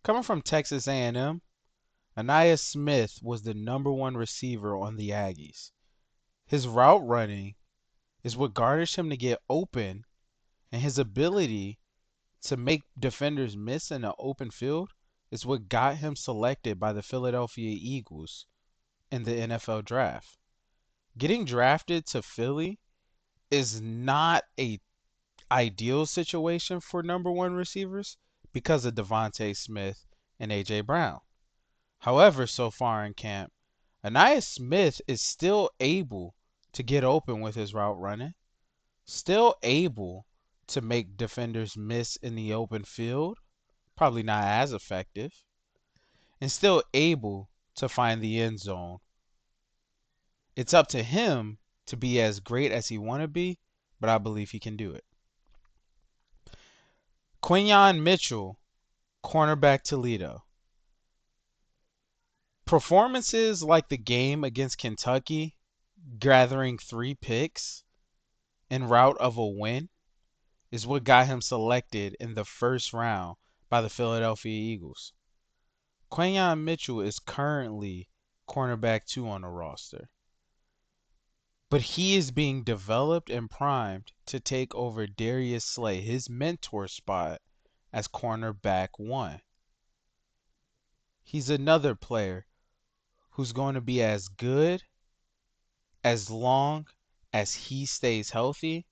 Coming from Texas A&M, Anais Smith was the number one receiver on the Aggies. His route running is what garnished him to get open, and his ability to make defenders miss in an open field is what got him selected by the Philadelphia Eagles in the NFL draft. Getting drafted to Philly is not a ideal situation for number one receivers because of Devontae Smith and AJ Brown. However, so far in camp, Anais Smith is still able to get open with his route running, still able to make defenders miss in the open field, probably not as effective, and still able to find the end zone. It's up to him to be as great as he want to be, but I believe he can do it. Quinyon Mitchell, cornerback Toledo. Performances like the game against Kentucky, gathering 3 picks en route of a win, is what got him selected in the first round by the Philadelphia Eagles. Quinyon Mitchell is currently cornerback 2 on the roster, but he is being developed and primed to take over Darius Slay, his mentor spot, as cornerback 1. He's another player who's going to be as good as long as he stays healthy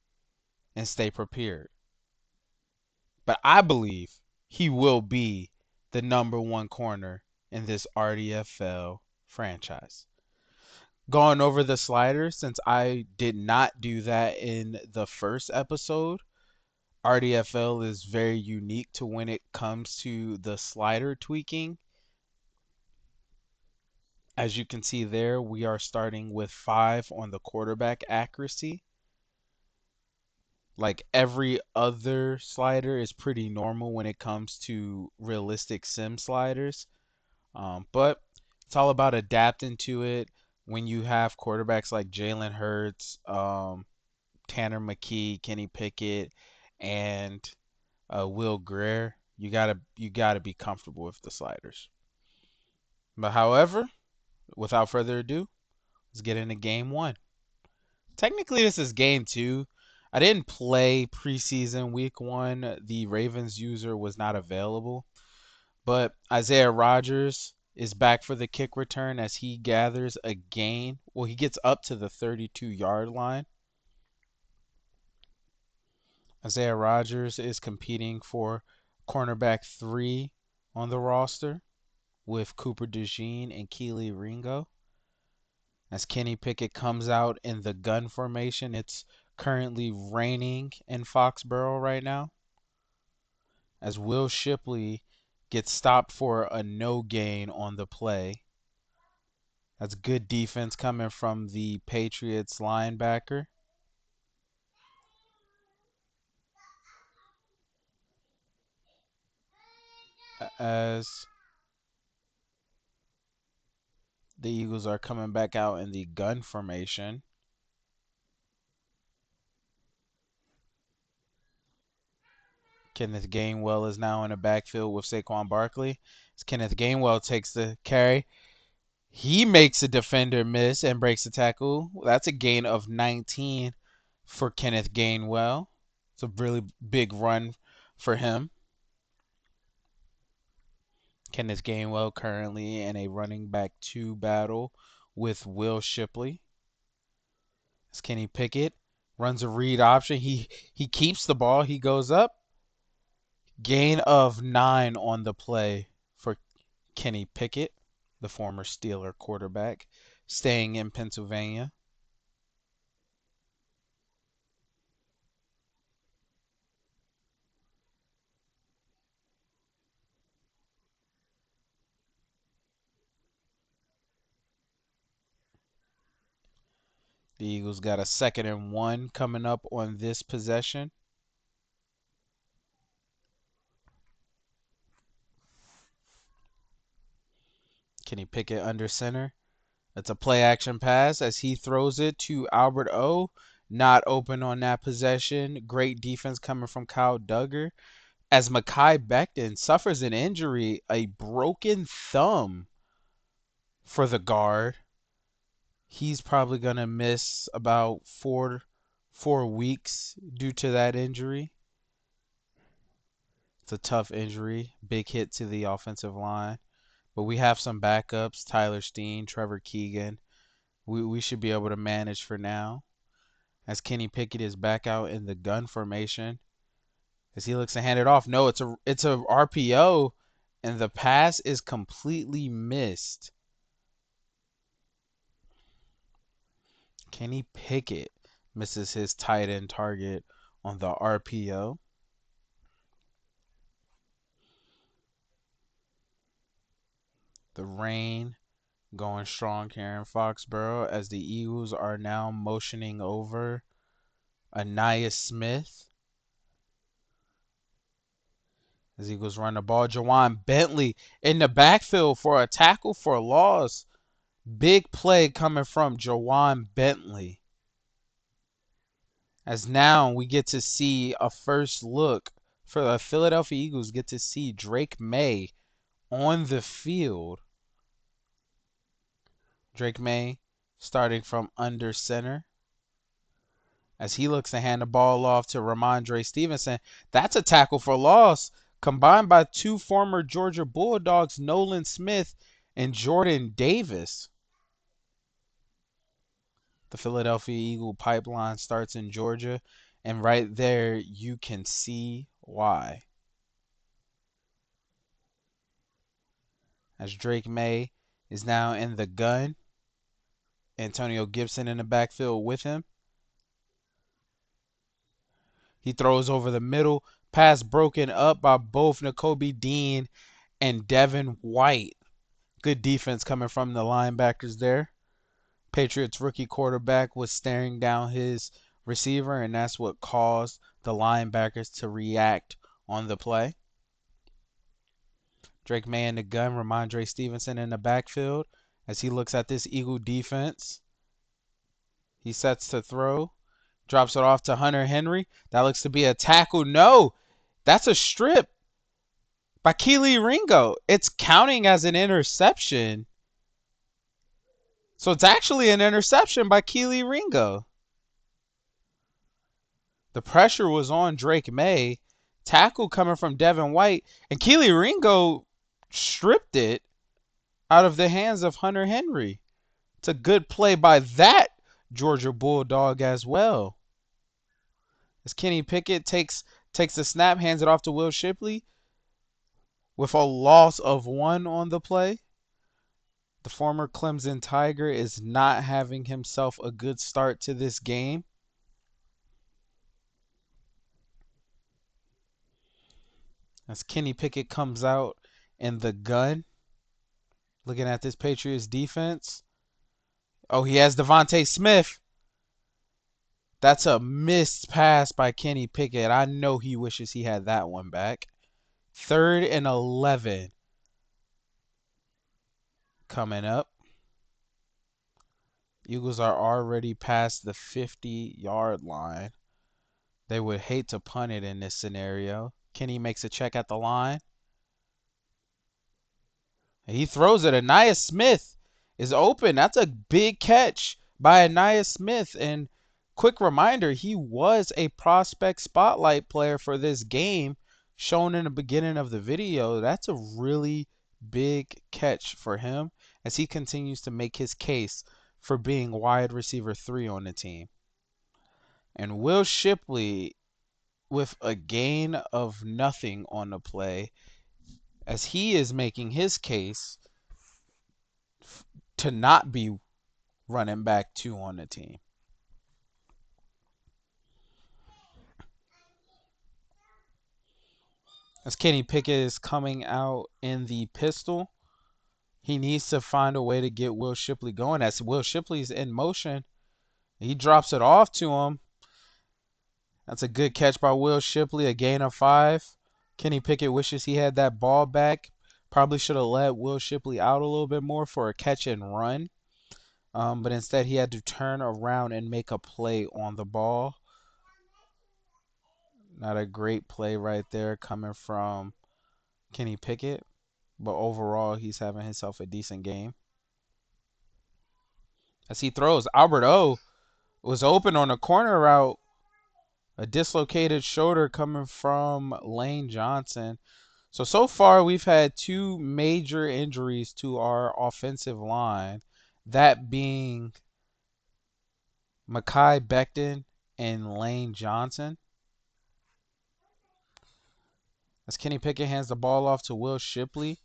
and stay prepared. But I believe he will be the number one corner in this RDFL franchise. Going over the sliders, since I did not do that in the first episode, RDFL is very unique to when it comes to the slider tweaking. As you can see there, we are starting with 5 on the quarterback accuracy. Like every other slider is pretty normal when it comes to realistic sim sliders. But it's all about adapting to it. When you have quarterbacks like Jalen Hurts, Tanner McKee, Kenny Pickett, and Will Greer, you gotta be comfortable with the sliders. But however, without further ado, let's get into game one. Technically, this is game two. I didn't play preseason week one. The Ravens user was not available. But Isaiah Rodgers is back for the kick return as he gathers a gain. Well, he gets up to the 32-yard line. Isaiah Rodgers is competing for cornerback 3 on the roster with Cooper DeJean and Keely Ringo. As Kenny Pickett comes out in the gun formation, it's currently raining in Foxborough right now. As Will Shipley gets stopped for a no gain on the play. That's good defense coming from the Patriots linebacker. As the Eagles are coming back out in the gun formation. Kenneth Gainwell is now in the backfield with Saquon Barkley. As Kenneth Gainwell takes the carry, he makes a defender miss and breaks the tackle. That's a gain of 19 for Kenneth Gainwell. It's a really big run for him. Kenneth Gainwell currently in a running back 2 battle with Will Shipley. As Kenny Pickett runs a read option. He keeps the ball. He goes up. Gain of 9 on the play for Kenny Pickett, the former Steeler quarterback, staying in Pennsylvania. The Eagles got a 2nd and 1 coming up on this possession. Kenny Pickett under center. That's a play action pass as he throws it to Albert O. Not open on that possession. Great defense coming from Kyle Duggar as Mekhi Becton suffers an injury, a broken thumb for the guard. He's probably gonna miss about 4 weeks due to that injury. It's a tough injury, big hit to the offensive line. But we have some backups: Tyler Steen, Trevor Keegan. We should be able to manage for now. As Kenny Pickett is back out in the gun formation, as he looks to hand it off. No, it's a RPO, and the pass is completely missed. Kenny Pickett misses his tight end target on the RPO. The rain going strong here in Foxborough as the Eagles are now motioning over Aniyah Smith. As Eagles run the ball, Jawan Bentley in the backfield for a tackle for a loss. Big play coming from Jawan Bentley. As now we get to see a first look for the Philadelphia Eagles, get to see Drake May on the field. Drake May starting from under center as he looks to hand the ball off to Ramondre Stevenson. That's a tackle for loss combined by two former Georgia Bulldogs, Nolan Smith and Jordan Davis. The Philadelphia Eagle pipeline starts in Georgia, and right there you can see why. As Drake May is now in the gun, Antonio Gibson in the backfield with him. He throws over the middle, pass broken up by both Nakobe Dean and Devin White. Good defense coming from the linebackers there. Patriots rookie quarterback was staring down his receiver, and that's what caused the linebackers to react on the play. Drake May in the gun, Ramondre Stevenson in the backfield as he looks at this Eagle defense. He sets to throw, drops it off to Hunter Henry. That looks to be a tackle. No, that's a strip by Kelee Ringo. It's counting as an interception. So it's actually an interception by Kelee Ringo. The pressure was on Drake May. Tackle coming from Devin White. And Kelee Ringo stripped it out of the hands of Hunter Henry. It's a good play by that Georgia Bulldog as well. As Kenny Pickett takes the snap, hands it off to Will Shipley with a loss of 1 on the play. The former Clemson Tiger is not having himself a good start to this game. As Kenny Pickett comes out in the gun, looking at this Patriots defense. Oh, he has Devontae Smith. That's a missed pass by Kenny Pickett. I know he wishes he had that one back. 3rd and 11 coming up. Eagles are already past the 50-yard line. They would hate to punt it in this scenario. Kenny makes a check at the line. He throws it. Aniyah Smith is open. That's a big catch by Aniyah Smith. And quick reminder, he was a prospect spotlight player for this game, shown in the beginning of the video. That's a really big catch for him as he continues to make his case for being wide receiver 3 on the team. And Will Shipley with a gain of nothing on the play as he is making his case to not be running back 2 on the team. As Kenny Pickett is coming out in the pistol, he needs to find a way to get Will Shipley going. As Will Shipley's in motion, he drops it off to him. That's a good catch by Will Shipley, a gain of 5. Kenny Pickett wishes he had that ball back. Probably should have let Will Shipley out a little bit more for a catch and run. But instead he had to turn around and make a play on the ball. Not a great play right there coming from Kenny Pickett, but overall he's having himself a decent game. As he throws, Albert O was open on a corner route, a dislocated shoulder coming from Lane Johnson. So far we've had two major injuries to our offensive line, that being Mekhi Becton and Lane Johnson. As Kenny Pickett hands the ball off to Will Shipley,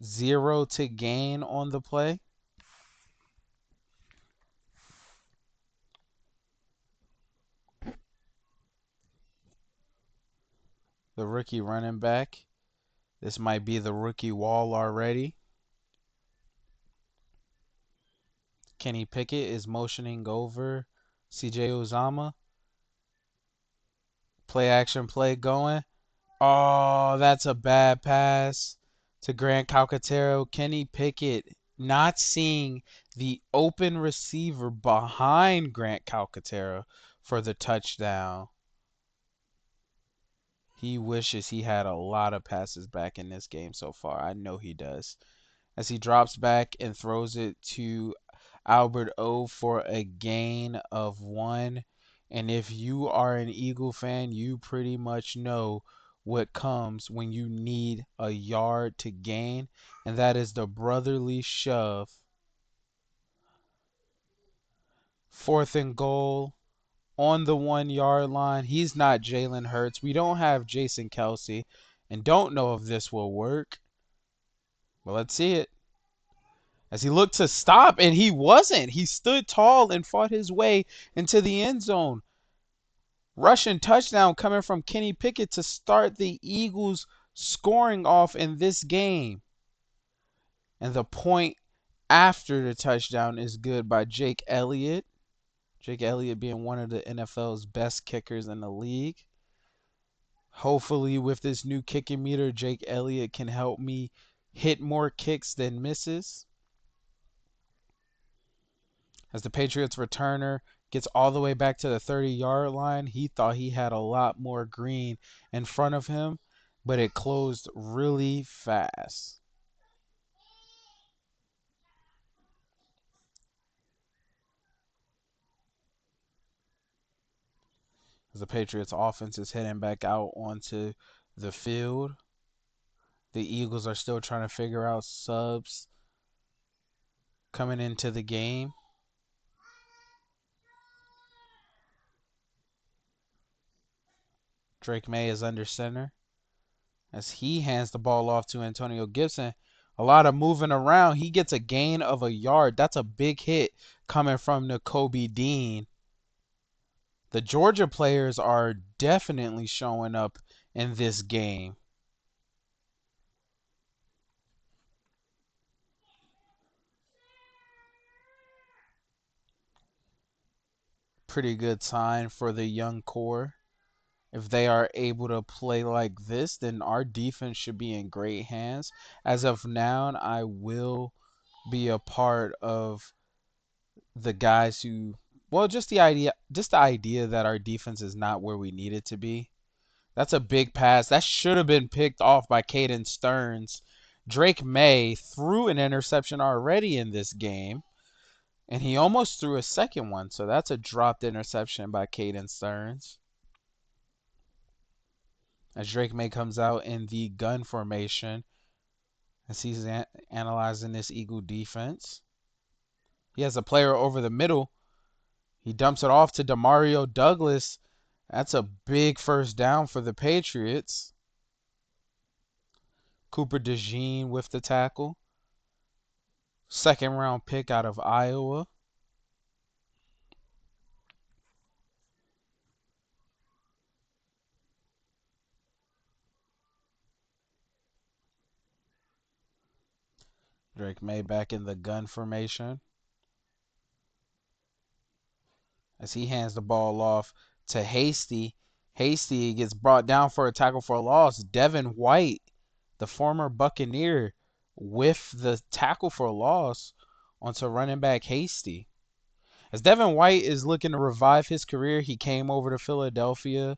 0 to gain on the play. The rookie running back. This might be the rookie wall already. Kenny Pickett is motioning over CJ Uzama. Play action play going. Oh, that's a bad pass to Grant Calcaterra. Kenny Pickett not seeing the open receiver behind Grant Calcaterra for the touchdown. He wishes he had a lot of passes back in this game so far. I know he does. As he drops back and throws it to Albert O for a gain of 1. And if you are an Eagle fan, you pretty much know what comes when you need a yard to gain, and that is the brotherly shove. 4th and goal on the 1 yard line. He's not Jalen Hurts. We don't have Jason Kelsey, and don't know if this will work. But let's see it. As he looked to stop, and he wasn't. He stood tall and fought his way into the end zone. Rushing touchdown coming from Kenny Pickett to start the Eagles scoring off in this game. And the point after the touchdown is good by Jake Elliott. Jake Elliott being one of the NFL's best kickers in the league. Hopefully with this new kicking meter, Jake Elliott can help me hit more kicks than misses. As the Patriots returner gets all the way back to the 30-yard line, he thought he had a lot more green in front of him, but it closed really fast. As the Patriots offense is heading back out onto the field, the Eagles are still trying to figure out subs coming into the game. Drake May is under center as he hands the ball off to Antonio Gibson. A lot of moving around. He gets a gain of a yard. That's a big hit coming from Nakobe Dean. The Georgia players are definitely showing up in this game. Pretty good sign for the young core. If they are able to play like this, then our defense should be in great hands. As of now, I will be a part of the guys who, well, just the idea that our defense is not where we need it to be. That's a big pass. That should have been picked off by Caden Stearns. Drake May threw an interception already in this game, and he almost threw a second one. So that's a dropped interception by Caden Stearns. As Drake May comes out in the gun formation, as he's analyzing this Eagle defense. He has a player over the middle. He dumps it off to Demario Douglas. That's a big first down for the Patriots. Cooper DeJean with the tackle. 2nd-round pick out of Iowa. Drake May back in the gun formation as he hands the ball off to Hasty. Hasty gets brought down for a tackle for a loss. Devin White, the former Buccaneer, with the tackle for a loss onto running back Hasty. As Devin White is looking to revive his career, he came over to Philadelphia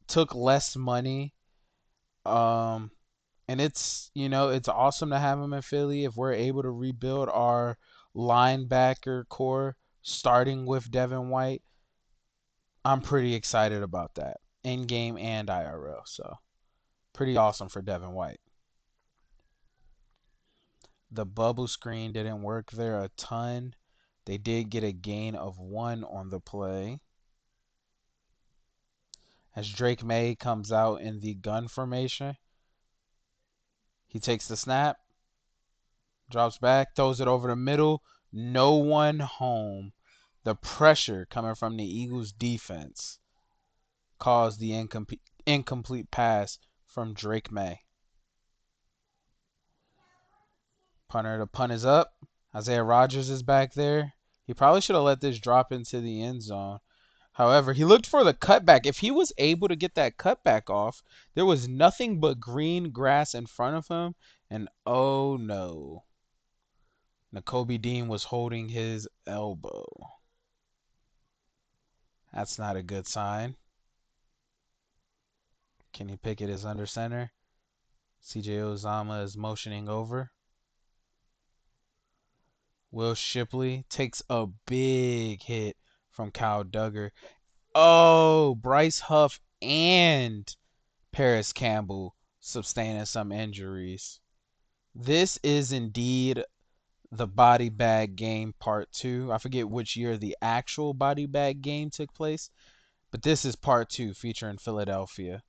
took less money. Um, and it's awesome to have him in Philly if we're able to rebuild our linebacker core starting with Devin White. I'm pretty excited about that in game and IRL. So pretty awesome for Devin White. The bubble screen didn't work there a ton. They did get a gain of 1 on the play. As Drake May comes out in the gun formation, he takes the snap, drops back, throws it over the middle. No one home. The pressure coming from the Eagles defense caused the incomplete pass from Drake May. Punter, the punt is up. Isaiah Rodgers is back there. He probably should have let this drop into the end zone. However, he looked for the cutback. If he was able to get that cutback off, there was nothing but green grass in front of him. And oh no, Nakobe Dean was holding his elbow. That's not a good sign. Kenny Pickett is under center. CJ Uzama is motioning over. Will Shipley takes a big hit from Kyle Duggar. Oh, Bryce Huff and Paris Campbell sustaining some injuries. This is indeed the body bag game part 2. I forget which year the actual body bag game took place, but this is part 2 featuring Philadelphia.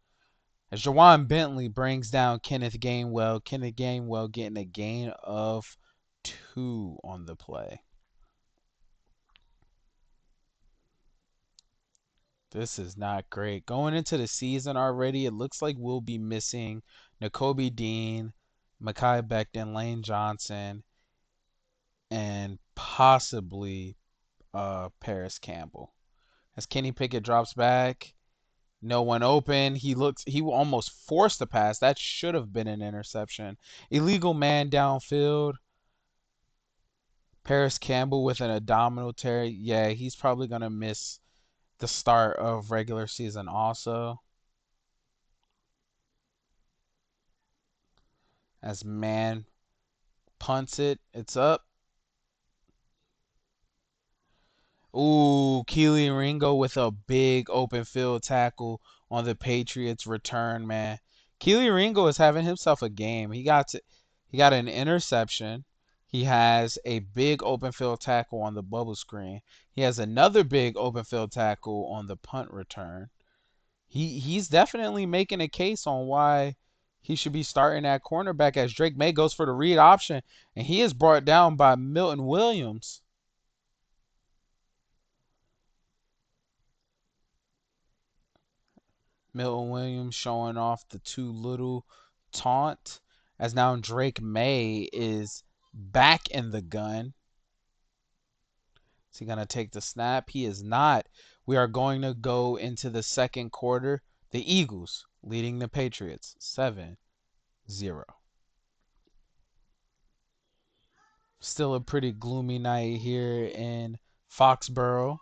As Jawan Bentley brings down Kenneth Gainwell, Kenneth Gainwell getting a gain of 2 on the play. This is not great. Going into the season already, it looks like we'll be missing Nakobe Dean, Mekhi Becton, Lane Johnson, and possibly Paris Campbell. As Kenny Pickett drops back, no one open. He almost forced the pass. That should have been an interception. Illegal man downfield. Paris Campbell with an abdominal tear. Yeah, he's probably going to miss the start of regular season also. As man punts it, it's up. Ooh, Keely Ringo with a big open field tackle on the Patriots return, man. Keely Ringo is having himself a game. He got an interception. He has a big open field tackle on the bubble screen. He has another big open field tackle on the punt return. He's definitely making a case on why he should be starting at cornerback as Drake May goes for the read option, and he is brought down by Milton Williams. Milton Williams showing off the too little taunt as now Drake May is back in the gun. Is he going to take the snap? He is not. We are going to go into the second quarter. The Eagles leading the Patriots 7-0. Still a pretty gloomy night here in Foxborough.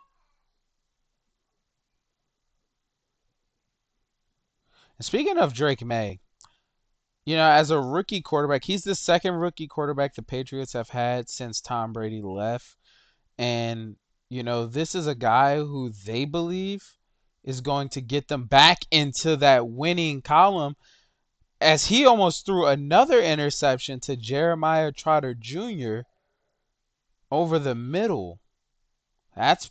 And speaking of Drake May, as a rookie quarterback, he's the second rookie quarterback the Patriots have had since Tom Brady left. And, this is a guy who they believe is going to get them back into that winning column as he almost threw another interception to Jeremiah Trotter Jr. over the middle. That's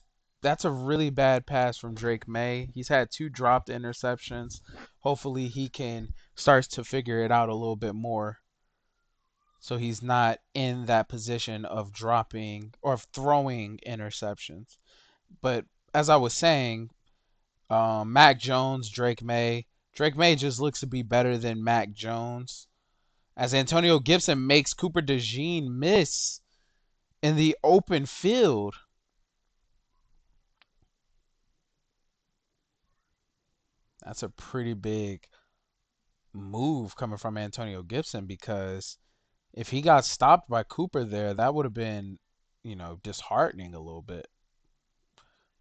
a really bad pass from Drake May. He's had 2 dropped interceptions. Hopefully he can starts to figure it out a little bit more so he's not in that position of dropping or of throwing interceptions. But as I was saying, Mac Jones, Drake May. Drake May just looks to be better than Mac Jones. As Antonio Gibson makes Cooper DeJean miss in the open field. That's a pretty big move coming from Antonio Gibson because if he got stopped by Cooper there, that would have been, disheartening a little bit.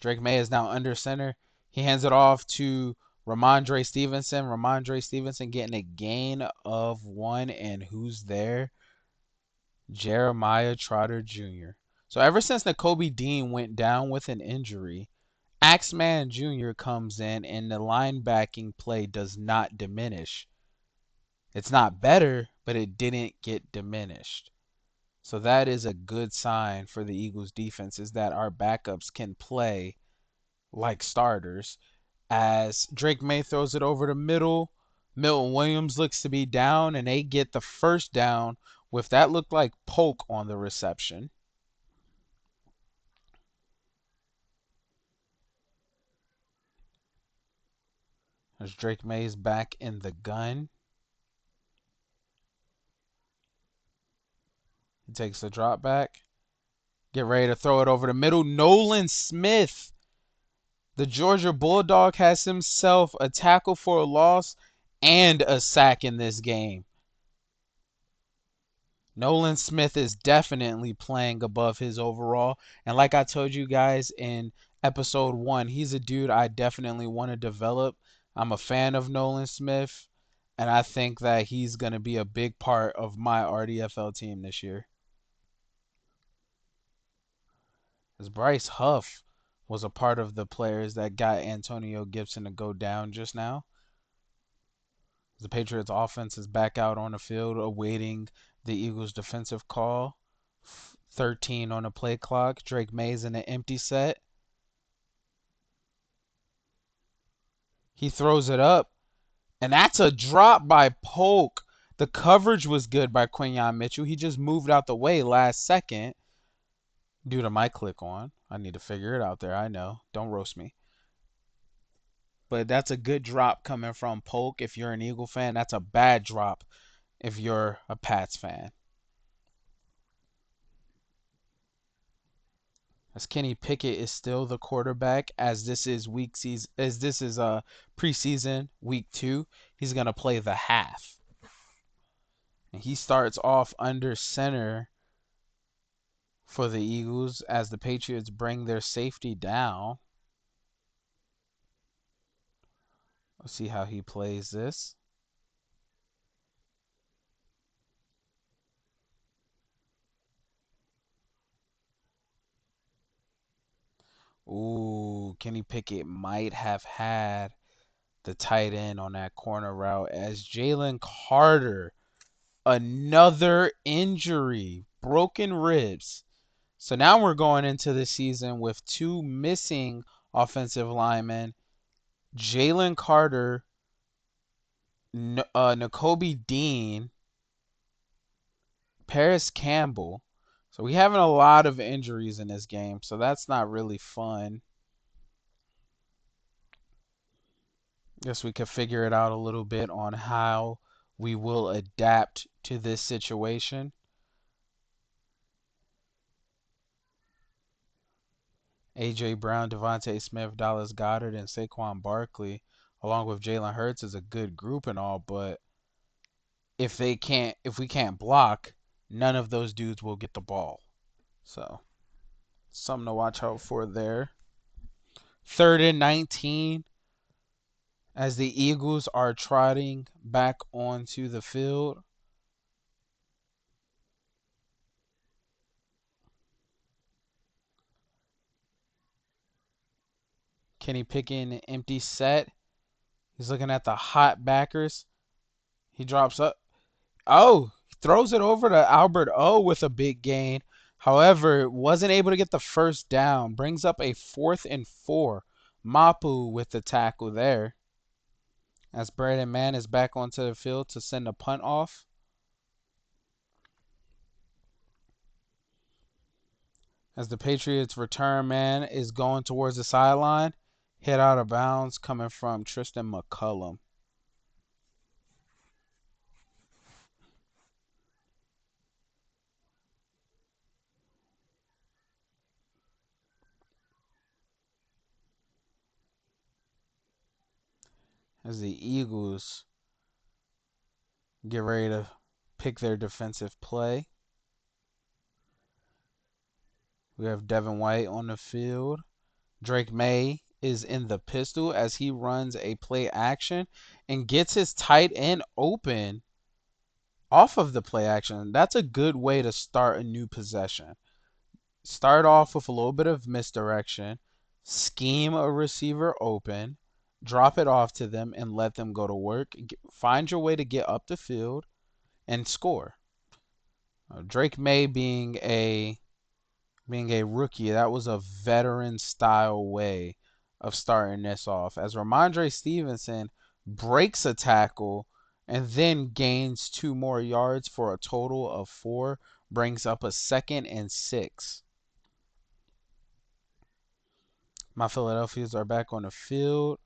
Drake May is now under center. He hands it off to Ramondre Stevenson getting a gain of one, and who's there? Jeremiah Trotter Jr. So ever since Nakobe Dean went down with an injury, Axeman Jr. comes in and the linebacking play does not diminish. It's not better, but it didn't get diminished. So that is a good sign for the Eagles defense, is that our backups can play like starters. As Drake May throws it over the middle, Milton Williams looks to be down, and they get the first down with that looked like Polk on the reception. As Drake May's back in the gun. He takes the drop back. Get ready to throw it over the middle. Nolan Smith, the Georgia Bulldog, has himself a tackle for a loss and a sack in this game. Nolan Smith is definitely playing above his overall. And like I told you guys in episode 1, he's a dude I definitely want to develop. I'm a fan of Nolan Smith, and I think that he's going to be a big part of my RDFL team this year. As Bryce Huff was a part of the players that got Antonio Gibson to go down just now. The Patriots offense is back out on the field awaiting the Eagles defensive call. 13 on the play clock. Drake May's in an empty set. He throws it up, and that's a drop by Polk. The coverage was good by Quinyon Mitchell. He just moved out the way last second due to my click on. I need to figure it out there. I know. Don't roast me. But that's a good drop coming from Polk if you're an Eagle fan. That's a bad drop if you're a Pats fan. As Kenny Pickett is still the quarterback, as this is preseason week 2, he's gonna play the half, and he starts off under center for the Eagles as the Patriots bring their safety down. Let's see how he plays this. Ooh, Kenny Pickett might have had the tight end on that corner route as Jalen Carter, another injury, broken ribs. So now we're going into the season with 2 missing offensive linemen, Jalen Carter, Nakobe Dean, Paris Campbell. So we having a lot of injuries in this game, so that's not really fun. Guess we could figure it out a little bit on how we will adapt to this situation. A.J. Brown, Devontae Smith, Dallas Goedert, and Saquon Barkley, along with Jalen Hurts, is a good group and all, but if we can't block, none of those dudes will get the ball. So something to watch out for there. 3rd and 19 as the Eagles are trotting back onto the field. Kenny Pickett an empty set. He's looking at the hot backers. He drops up. Oh, throws it over to Albert O with a big gain. However, wasn't able to get the first down. Brings up a 4th and 4. Mapu with the tackle there. As Brandon Mann is back onto the field to send a punt off. As the Patriots return man is going towards the sideline. Hit out of bounds coming from Tristan McCullum. As the Eagles get ready to pick their defensive play. We have Devin White on the field. Drake May is in the pistol as he runs a play action and gets his tight end open off of the play action. That's a good way to start a new possession. Start off with a little bit of misdirection, scheme a receiver open, drop it off to them, and let them go to work. Find your way to get up the field and score. Drake May being a rookie, that was a veteran style way of starting this off. As Ramondre Stevenson breaks a tackle and then gains 2 more yards for a total of 4, brings up a 2nd and 6. My Philadelphians are back on the field.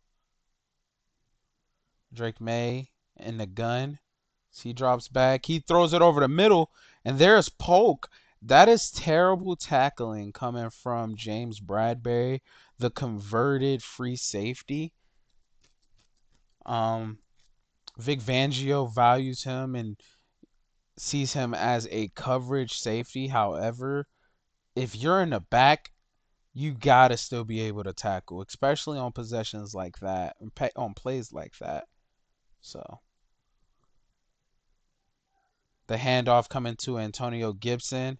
Drake May in the gun. He drops back. He throws it over the middle, and there's Polk. That is terrible tackling coming from James Bradbury, the converted free safety. Um, Vic Fangio values him and sees him as a coverage safety. However, if you're in the back, you gotta still be able to tackle, especially on possessions like that, on plays like that. So the handoff coming to Antonio Gibson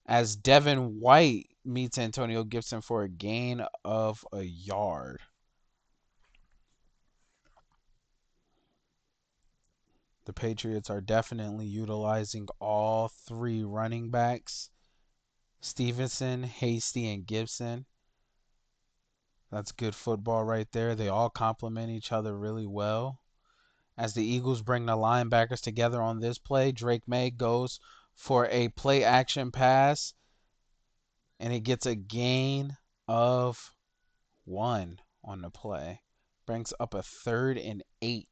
as Devin White meets Antonio Gibson for a gain of a yard. The Patriots are definitely utilizing all 3 running backs, Stevenson, Hasty, and Gibson. That's good football right there. They all complement each other really well. As the Eagles bring the linebackers together on this play, Drake May goes for a play action pass, and it gets a gain of 1 on the play. Brings up a 3rd and 8.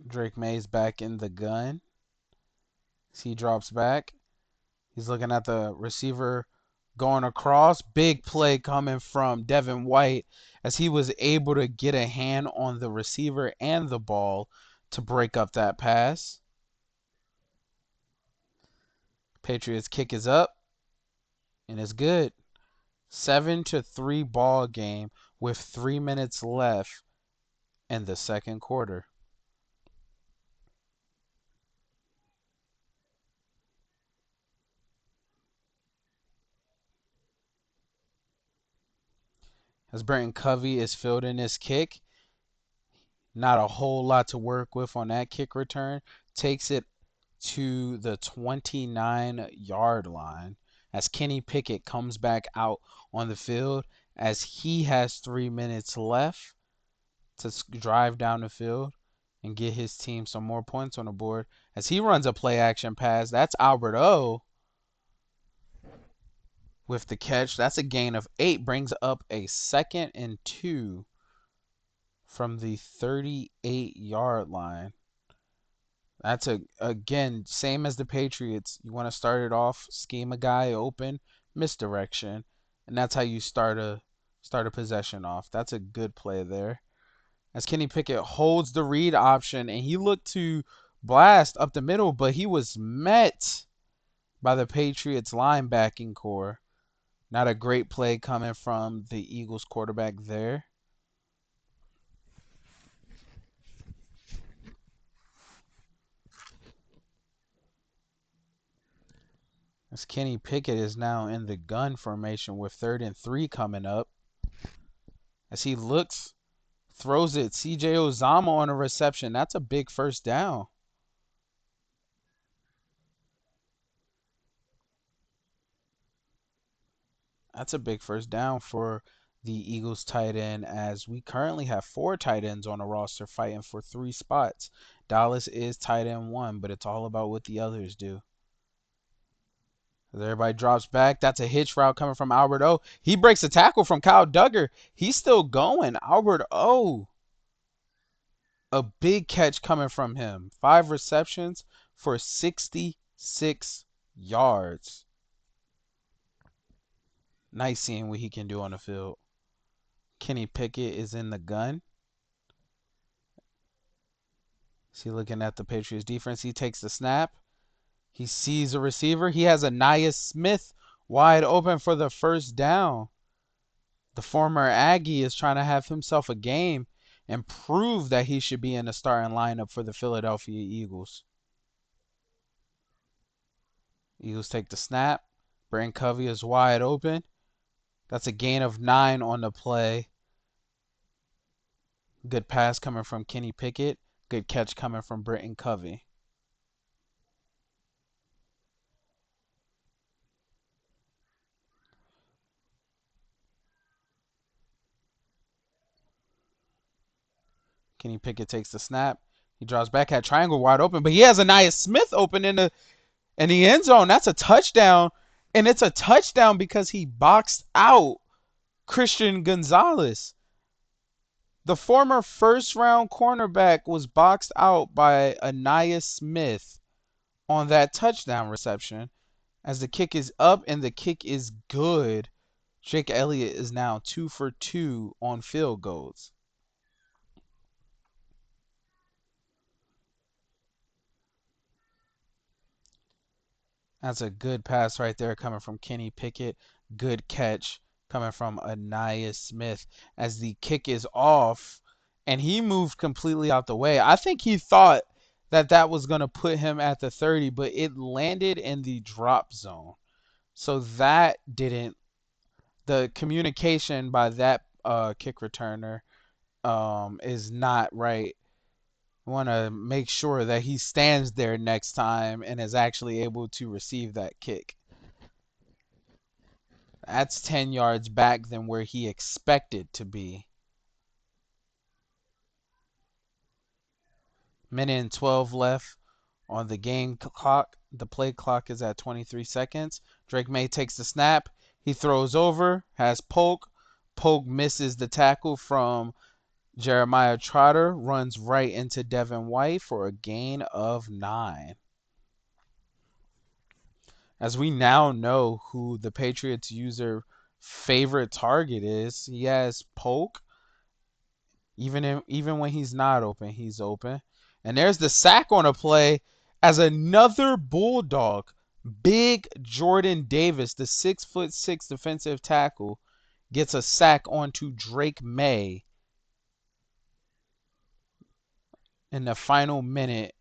Drake May's back in the gun. He drops back. He's looking at the receiver going across. Big play coming from Devin White as he was able to get a hand on the receiver and the ball to break up that pass. Patriots kick is up, and it's good. 7-3 ball game with 3 minutes left in the second quarter. As Brenton Covey is fielding his kick, not a whole lot to work with on that kick return. Takes it to the 29-yard line as Kenny Pickett comes back out on the field as he has 3 minutes left to drive down the field and get his team some more points on the board as he runs a play action pass. That's Albert O with the catch. That's a gain of 8, brings up a 2nd and 2 from the 38-yard line. That's again same as the Patriots. You want to start it off, scheme a guy open, misdirection, and that's how you start a possession off. That's a good play there. As Kenny Pickett holds the read option and he looked to blast up the middle, but he was met by the Patriots linebacking core. Not a great play coming from the Eagles quarterback there. As Kenny Pickett is now in the gun formation with 3rd and 3 coming up. As he looks, throws it. CJ Ozama on a reception. That's a big first down. That's a big first down for the Eagles tight end as we currently have 4 tight ends on the roster fighting for 3 spots. Dallas is tight end 1, but it's all about what the others do. As everybody drops back. That's a hitch route coming from Albert O. He breaks a tackle from Kyle Duggar. He's still going. Albert O. A big catch coming from him. 5 receptions for 66 yards. Nice seeing what he can do on the field. Kenny Pickett is in the gun. See, looking at the Patriots defense, he takes the snap. He sees a receiver. He has Anaya Smith wide open for the first down. The former Aggie is trying to have himself a game and prove that he should be in the starting lineup for the Philadelphia Eagles. Eagles take the snap. Brent Covey is wide open. That's a gain of 9 on the play. Good pass coming from Kenny Pickett. Good catch coming from Britton Covey. Kenny Pickett takes the snap. He draws back at triangle wide open, but he has Anaya Smith open in the end zone. That's a touchdown, and it's a touchdown because he boxed out Christian Gonzalez. The former first round cornerback was boxed out by Anaya Smith on that touchdown reception. As the kick is up and the kick is good, Jake Elliott is now 2 for 2 on field goals. That's a good pass right there coming from Kenny Pickett. Good catch coming from Anaya Smith as the kick is off and he moved completely out the way. I think he thought that that was going to put him at the 30, but it landed in the drop zone. So that didn't, the communication by that kick returner is not right. Want to make sure that he stands there next time and is actually able to receive that kick. That's 10 yards back than where he expected to be. Minute and 12 left on the game clock. The play clock is at 23 seconds. Drake May takes the snap. He throws over, has Polk. Polk misses the tackle from Jeremiah Trotter, runs right into Devin White for a gain of 9. As we now know who the Patriots user favorite target is, he has Polk. Even when he's not open, he's open. And there's the sack on a play as another Bulldog, big Jordan Davis, the 6'6" defensive tackle, gets a sack onto Drake May in the final minute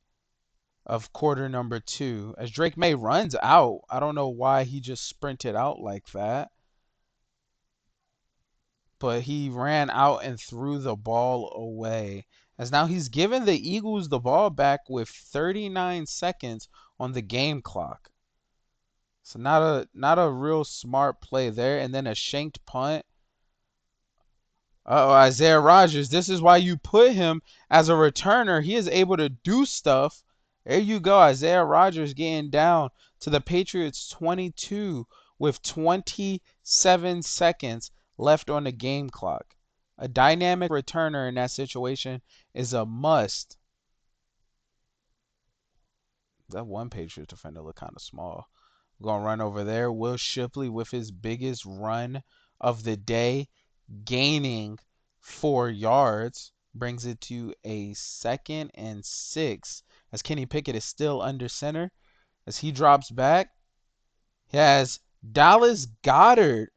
of quarter number 2. As Drake May runs out, I don't know why he just sprinted out like that, but he ran out and threw the ball away. As now he's given the Eagles the ball back with 39 seconds on the game clock. So not a real smart play there. And then a shanked punt. Uh-oh, Isaiah Rodgers. This is why you put him as a returner. He is able to do stuff. There you go. Isaiah Rodgers getting down to the Patriots 22 with 27 seconds left on the game clock. A dynamic returner in that situation is a must. That one Patriots defender looked kind of small. We're going to run over there. Will Shipley with his biggest run of the day, gaining 4 yards, brings it to a 2nd and 6 as Kenny Pickett is still under center. As he drops back, he has Dallas Goedert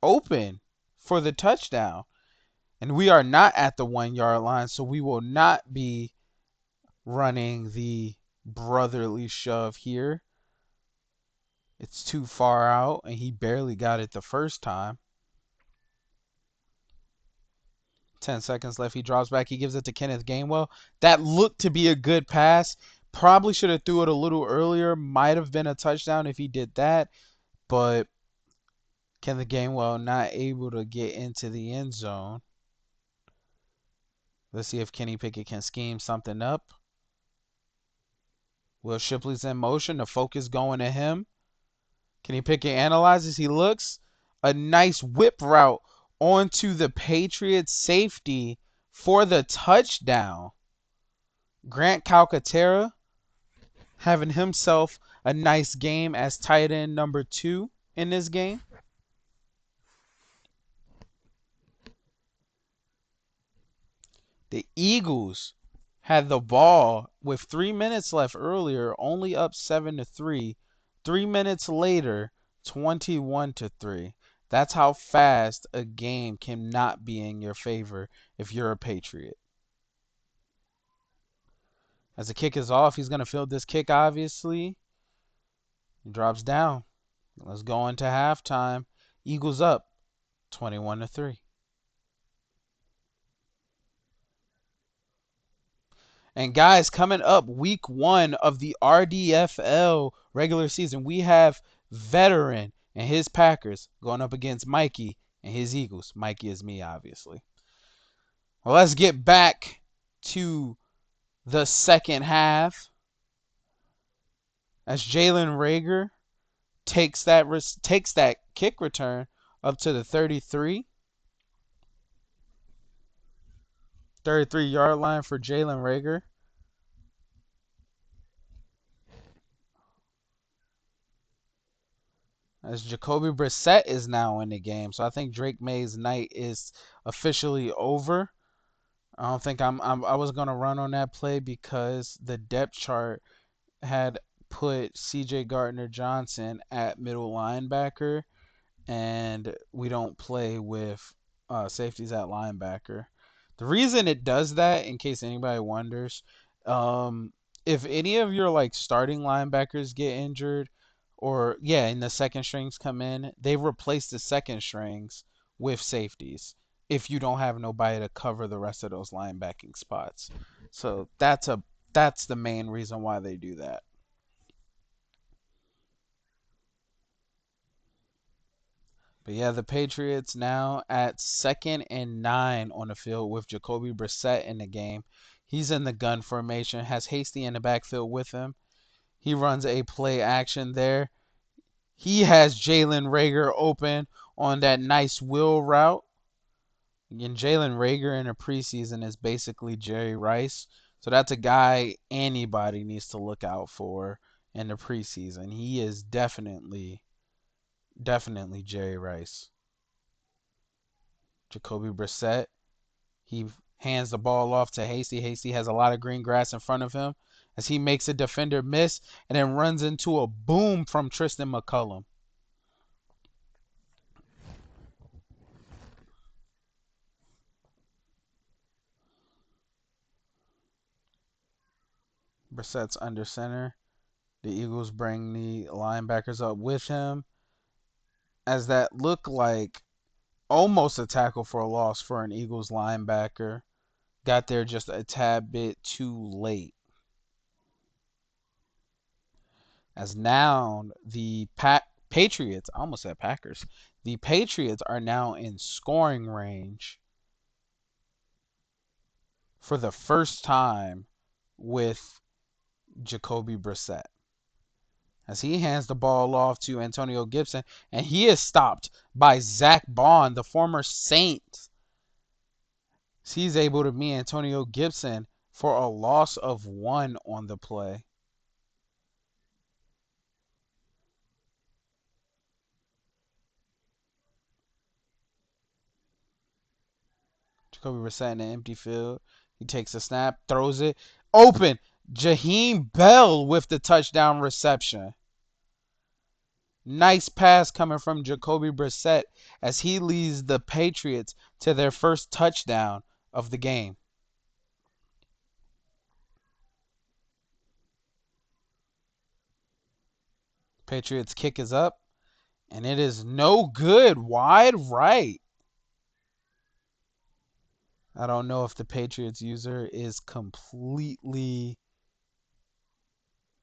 open for the touchdown. And we are not at the 1 yard line, so we will not be running the brotherly shove here. It's too far out, and he barely got it the first time. 10 seconds left. He drops back. He gives it to Kenneth Gainwell. That looked to be a good pass. Probably should have threw it a little earlier. Might have been a touchdown if he did that. But Kenneth Gainwell not able to get into the end zone. Let's see if Kenny Pickett can scheme something up. Will Shipley's in motion. The focus going to him. Kenny Pickett analyzes. He looks. A nice whip route onto the Patriots safety for the touchdown. Grant Calcaterra having himself a nice game as tight end number 2 in this game. The Eagles had the ball with 3 minutes left earlier, only up 7-3. 3 minutes later, 21-3. That's how fast a game cannot be in your favor if you're a Patriot. As the kick is off, he's going to field this kick, obviously. He drops down. Let's go into halftime. Eagles up 21-3. And guys, coming up week 1 of the RDFL regular season, we have Veteran and his Packers going up against Mikey and his Eagles. Mikey is me, obviously. Well, let's get back to the second half as Jalen Rager takes that kick return up to the 33-yard line for Jalen Rager. As Jacoby Brissett is now in the game. So I think Drake May's night is officially over. I don't think I was going to run on that play because the depth chart had put CJ Gardner Johnson at middle linebacker, and we don't play with safeties at linebacker. The reason it does that, in case anybody wonders, um, if any of your like starting linebackers get injured, or yeah, and the second strings come in, they replace the second strings with safeties if you don't have nobody to cover the rest of those linebacking spots. So that's the main reason why they do that. But yeah, the Patriots now at 2nd and 9 on the field with Jacoby Brissett in the game. He's in the gun formation, has Hasty in the backfield with him. He runs a play action there. He has Jalen Rager open on that nice wheel route. Again, Jalen Rager in the preseason is basically Jerry Rice. So that's a guy anybody needs to look out for in the preseason. He is definitely Jerry Rice. Jacoby Brissett. He hands the ball off to Hasty. Hasty has a lot of green grass in front of him as he makes a defender miss and then runs into a boom from Tristan McCullum. Brissett's under center. The Eagles bring the linebackers up with him as that looked like almost a tackle for a loss for an Eagles linebacker. Got there just a tad bit too late. As now the Patriots, I almost said Packers, the Patriots are now in scoring range for the first time with Jacoby Brissett. As he hands the ball off to Antonio Gibson, and he is stopped by Zach Bond, the former Saint. He's able to meet Antonio Gibson for a loss of 1 on the play. Jacoby Brissett in an empty field. He takes a snap, throws it open. Jaheim Bell with the touchdown reception. Nice pass coming from Jacoby Brissett as he leads the Patriots to their first touchdown of the game. Patriots kick is up, and it is no good. Wide right. I don't know if the Patriots user is completely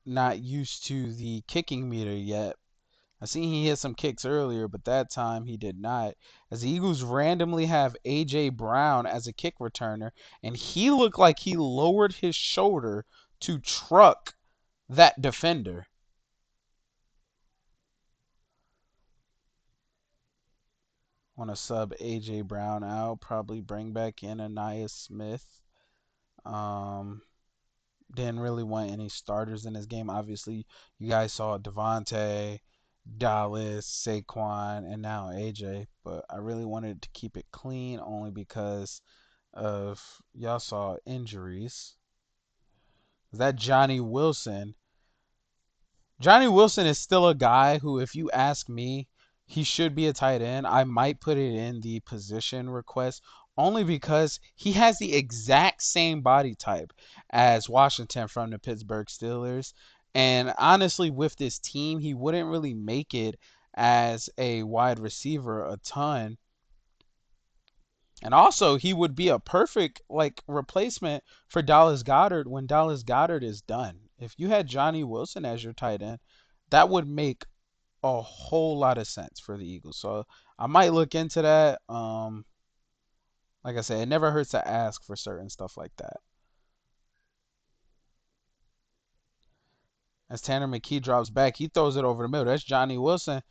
not used to the kicking meter yet. I seen he hit some kicks earlier, but that time he did not. As the Eagles randomly have A.J. Brown as a kick returner, and he looked like he lowered his shoulder to truck that defender. Want to sub A.J. Brown out, probably bring back in Anaya Smith. Um, didn't really want any starters in this game. Obviously, you guys saw Devontae, Dallas, Saquon, and now AJ. But I really wanted to keep it clean only because of y'all saw injuries. That Johnny Wilson. Johnny Wilson is still a guy who, if you ask me, he should be a tight end. I might put it in the position request only because he has the exact same body type as Washington from the Pittsburgh Steelers. And honestly, with this team, he wouldn't really make it as a wide receiver a ton. And also, he would be a perfect like replacement for Dallas Goedert when Dallas Goedert is done. If you had Johnny Wilson as your tight end, that would make a whole lot of sense for the Eagles. So I might look into that. Like I said, it never hurts to ask for certain stuff like that. As Tanner McKee drops back, he throws it over the middle. That's Johnny Wilson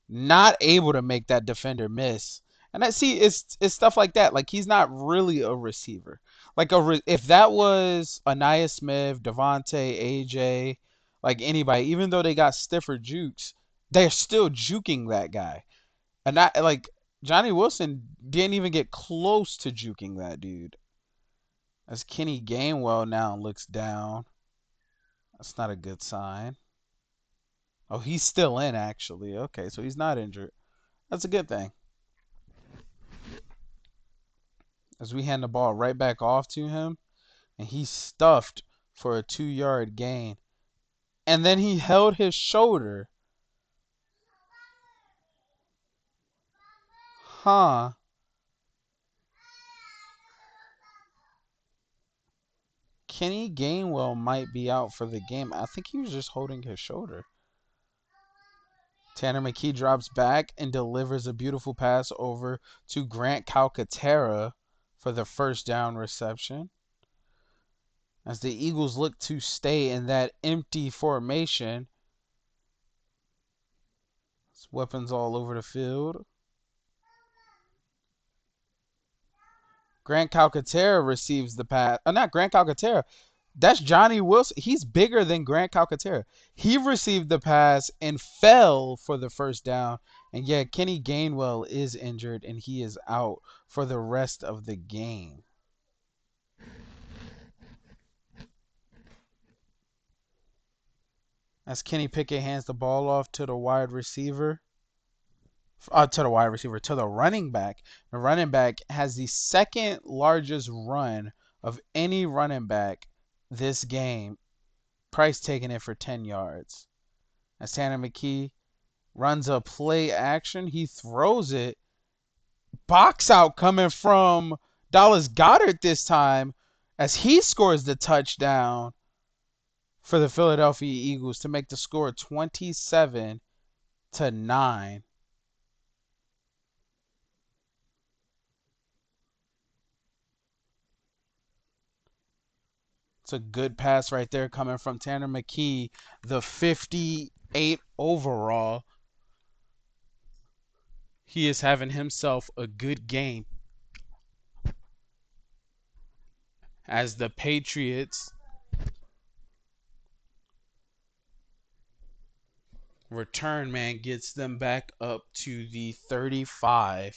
not able to make that defender miss. And I see it's stuff like that. Like he's not really a receiver. Like if that was Anaya Smith, Devontae, AJ, like anybody, even though they got stiffer jukes, they're still juking that guy. And not like Johnny Wilson didn't even get close to juking that dude. As Kenny Gainwell now looks down. That's not a good sign. Oh, he's still in actually. Okay, so he's not injured. That's a good thing. As we hand the ball right back off to him, and he's stuffed for a 2 yard gain. And then he held his shoulder. Huh. Kenny Gainwell might be out for the game. I think he was just holding his shoulder. Tanner McKee drops back and delivers a beautiful pass over to Grant Calcaterra for the first down reception. As the Eagles look to stay in that empty formation, it's weapons all over the field. Grant Calcaterra receives the pass. Not Grant Calcaterra. That's Johnny Wilson. He's bigger than Grant Calcaterra. He received the pass and fell for the first down. And yet Kenny Gainwell is injured and he is out for the rest of the game. As Kenny Pickett hands the ball off to the wide receiver. To the running back. The running back has the second largest run of any running back this game. Price taking it for 10 yards. As Tanner McKee runs a play action, he throws it. Box out coming from Dallas Goedert this time as he scores the touchdown for the Philadelphia Eagles to make the score 27-9. It's a good pass right there coming from Tanner McKee, the 58 overall. He is having himself a good game as the Patriots return man gets them back up to the 35.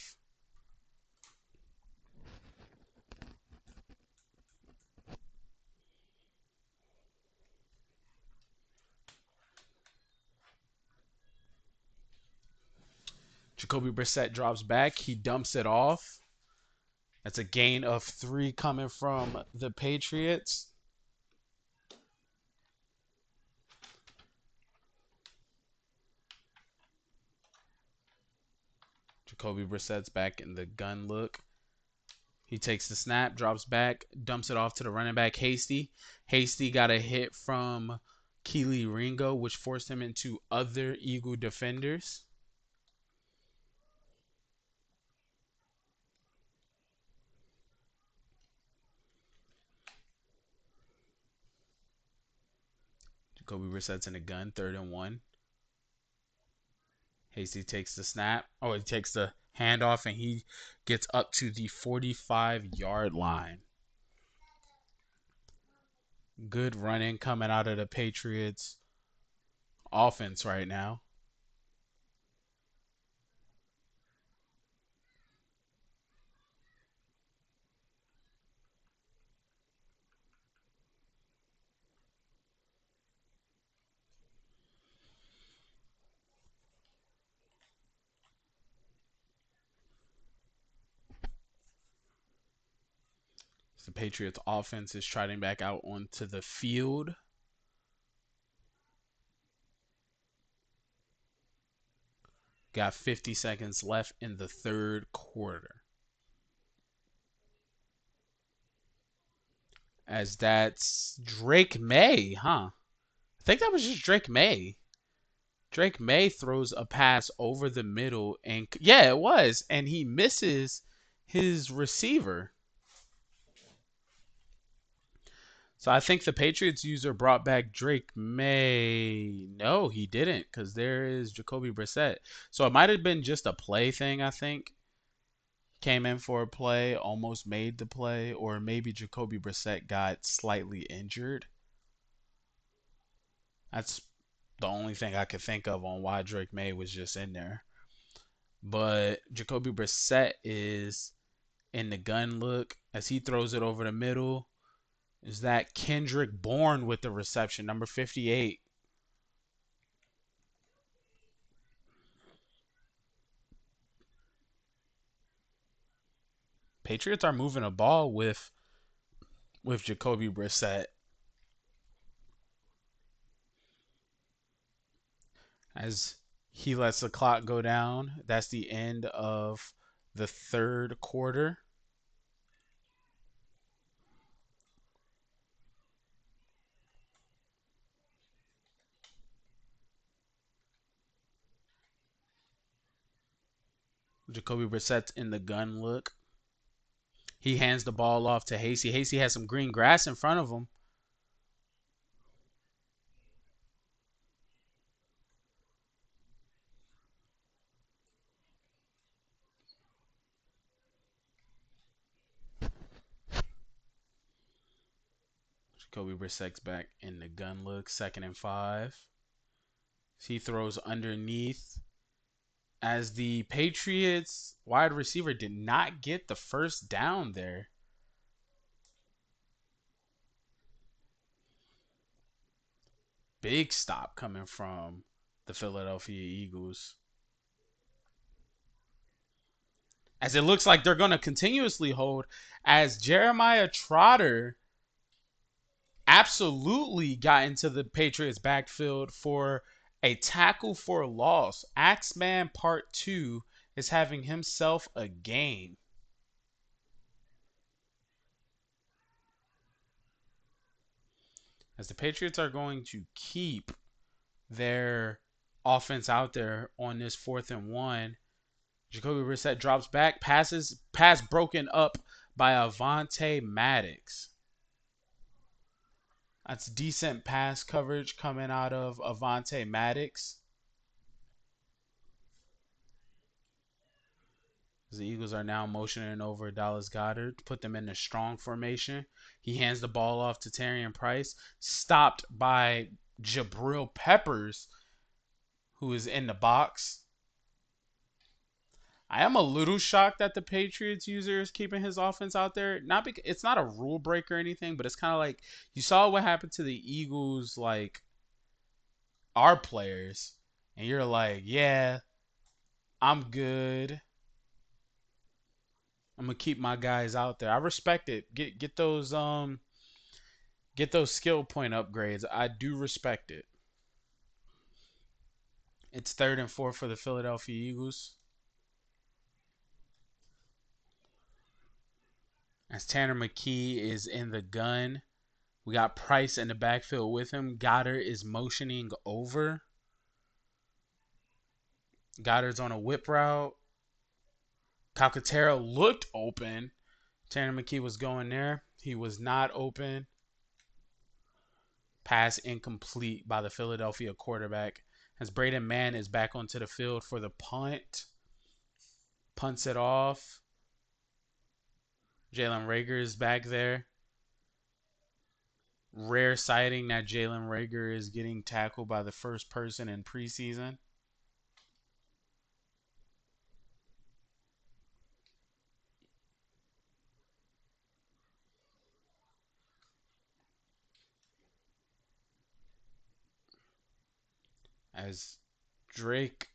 Jacoby Brissett drops back. He dumps it off. That's a gain of 3 coming from the Patriots. Jacoby Brissett's back in the gun look. He takes the snap, drops back, dumps it off to the running back, Hasty. Hasty got a hit from Keely Ringo, which forced him into other Eagle defenders. Jacoby Brissett's in the gun, 3rd and 1. Hasty takes the snap. Oh, he takes the handoff, and he gets up to the 45-yard line. Good running coming out of the Patriots offense right now. The Patriots offense is trotting back out onto the field. Got 50 seconds left in the third quarter. As that's Drake May, huh? I think that was just Drake May. Drake May throws a pass over the middle, and yeah, it was, and he misses his receiver. So I think the Patriots user brought back Drake May. No, he didn't, because there is Jacoby Brissett. So it might have been just a play thing, I think. Came in for a play, almost made the play, or maybe Jacoby Brissett got slightly injured. That's the only thing I could think of on why Drake May was just in there. But Jacoby Brissett is in the gun look as he throws it over the middle. Is that Kendrick Bourne with the reception, number 58? Patriots are moving a ball with Jacoby Brissett as he lets the clock go down. That's the end of the third quarter. Jacoby Brissett's in the gun look. He hands the ball off to Hasty. Hasty has some green grass in front of him. Jacoby Brissett's back in the gun look. 2nd and 5. He throws underneath as the Patriots wide receiver did not get the first down there. Big stop coming from the Philadelphia Eagles. As it looks like they're going to continuously hold as Jeremiah Trotter absolutely got into the Patriots backfield for a tackle for a loss. Axeman Part 2 is having himself a game. As the Patriots are going to keep their offense out there on this 4th and 1. Jacoby Brissett drops back, pass broken up by Avonte Maddox. That's decent pass coverage coming out of Avonte Maddox. The Eagles are now motioning over Dallas Goedert to put them in a strong formation. He hands the ball off to Tarian Price, stopped by Jabril Peppers, who is in the box. I am a little shocked that the Patriots user is keeping his offense out there. Not because it's not a rule break or anything, but it's kind of like you saw what happened to the Eagles, like our players, and you're like, yeah, I'm good. I'm gonna keep my guys out there. I respect it. Get those skill point upgrades. I do respect it. It's 3rd and 4 for the Philadelphia Eagles. As Tanner McKee is in the gun. We got Price in the backfield with him. Goddard is motioning over. Goddard's on a whip route. Calcaterra looked open. Tanner McKee was going there. He was not open. Pass incomplete by the Philadelphia quarterback. As Braden Mann is back onto the field for the punt. Punts it off. Jalen Rager is back there. Rare sighting that Jalen Rager is getting tackled by the first person in preseason. As Drake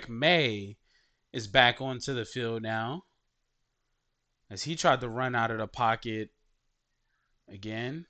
May is back onto the field now. as he tried to run out of the pocket again.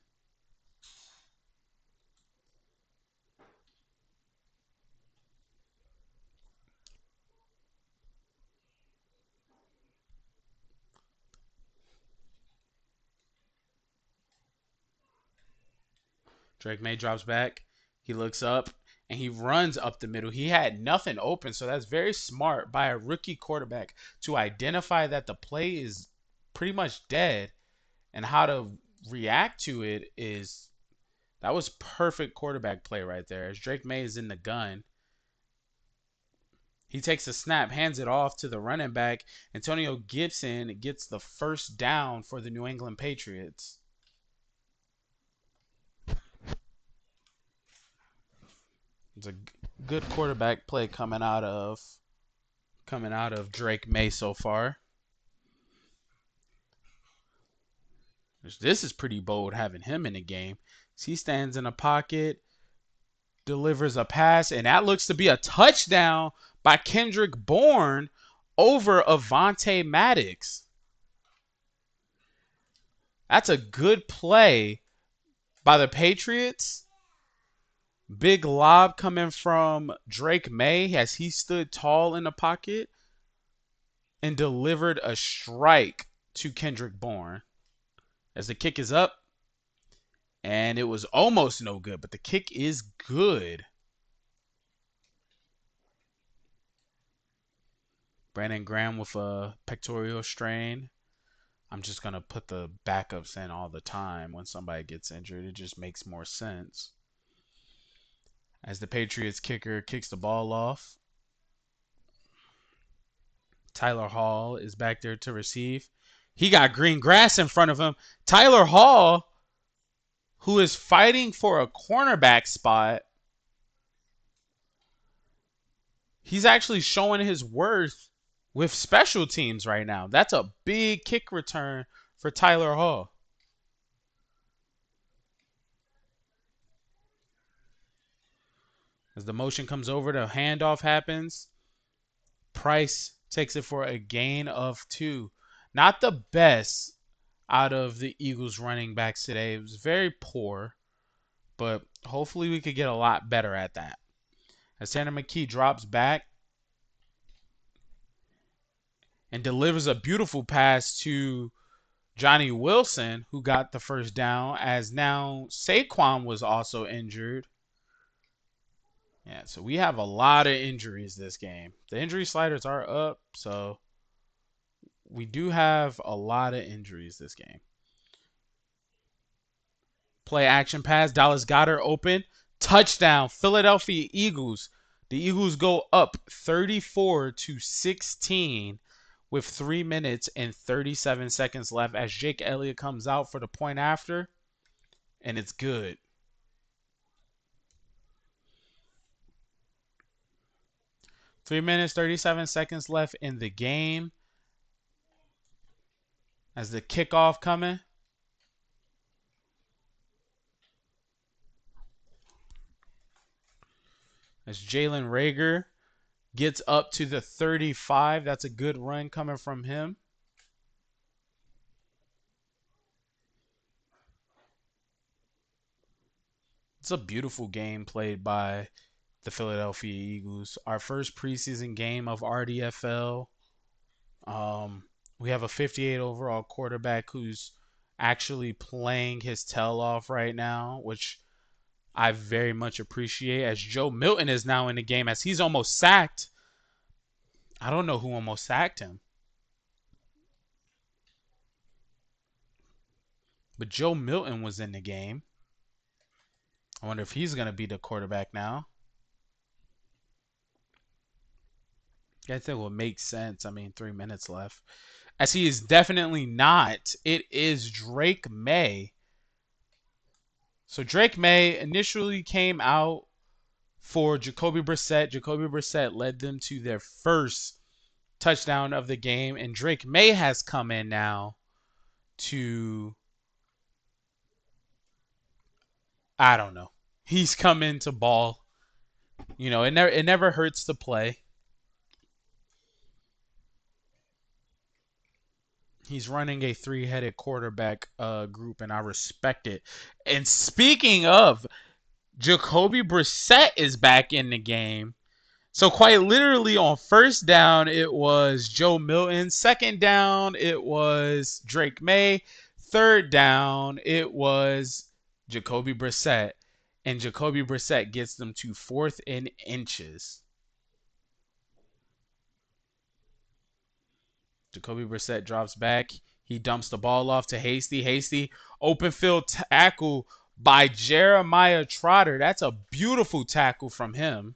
Drake May drops back. He looks up and he runs up the middle. He had nothing open, so that's very smart by a rookie quarterback to identify that the play is pretty much dead and how to react to it is that was perfect quarterback play right there. As Drake May is in the gun, he takes a snap, hands it off to the running back. Antonio Gibson gets the first down for the New England Patriots. It's a good quarterback play coming out of Drake May so far. This is pretty bold having him in the game. He stands in a pocket, delivers a pass, and that looks to be a touchdown by Kendrick Bourne over Avonte Maddox. That's a good play by the Patriots. Big lob coming from Drake May as he stood tall in the pocket and delivered a strike to Kendrick Bourne. As the kick is up, and it was almost no good, but the kick is good. Brandon Graham with a pectoral strain. I'm just going to put the backups in all the time when somebody gets injured. It just makes more sense. As the Patriots kicker kicks the ball off, Tyler Hall is back there to receive. He got green grass in front of him. Tyler Hall, who is fighting for a cornerback spot, he's actually showing his worth with special teams right now. That's a big kick return for Tyler Hall. As the motion comes over, the handoff happens. Price takes it for a gain of 2. Not the best out of the Eagles running backs today. It was very poor, but hopefully we could get a lot better at that. As Tanner McKee drops back and delivers a beautiful pass to Johnny Wilson, who got the first down, as now Saquon was also injured. Yeah, so we have a lot of injuries this game. The injury sliders are up, so we do have a lot of injuries this game. Play action pass. Dallas Goedert open. Touchdown. Philadelphia Eagles. The Eagles go up 34-16 with 3 minutes and 37 seconds left as Jake Elliott comes out for the point after, and it's good. Three minutes, 37 seconds left in the game as the kickoff coming. As Jalen Reagor gets up to the 35. That's a good run coming from him. It's a beautiful game played by the Philadelphia Eagles. Our first preseason game of RDFL. We have a 58 overall quarterback who's actually playing his tail off right now, which I very much appreciate, as Joe Milton is now in the game as he's almost sacked. I don't know who almost sacked him, but Joe Milton was in the game. I wonder if he's going to be the quarterback now. I think it will make sense. I mean, 3 minutes left. As he is definitely not. It is Drake May. So Drake May initially came out for Jacoby Brissett. Jacoby Brissett led them to their first touchdown of the game. And Drake May has come in now to, I don't know. He's come in to ball. You know, it never hurts to play. He's running a three-headed quarterback group, and I respect it. And speaking of, Jacoby Brissett is back in the game. So quite literally on first down, it was Joe Milton. Second down, it was Drake May. Third down, it was Jacoby Brissett. And Jacoby Brissett gets them to fourth and inches. Jacoby Brissett drops back. He dumps the ball off to Hasty. Hasty, open field tackle by Jeremiah Trotter. That's a beautiful tackle from him.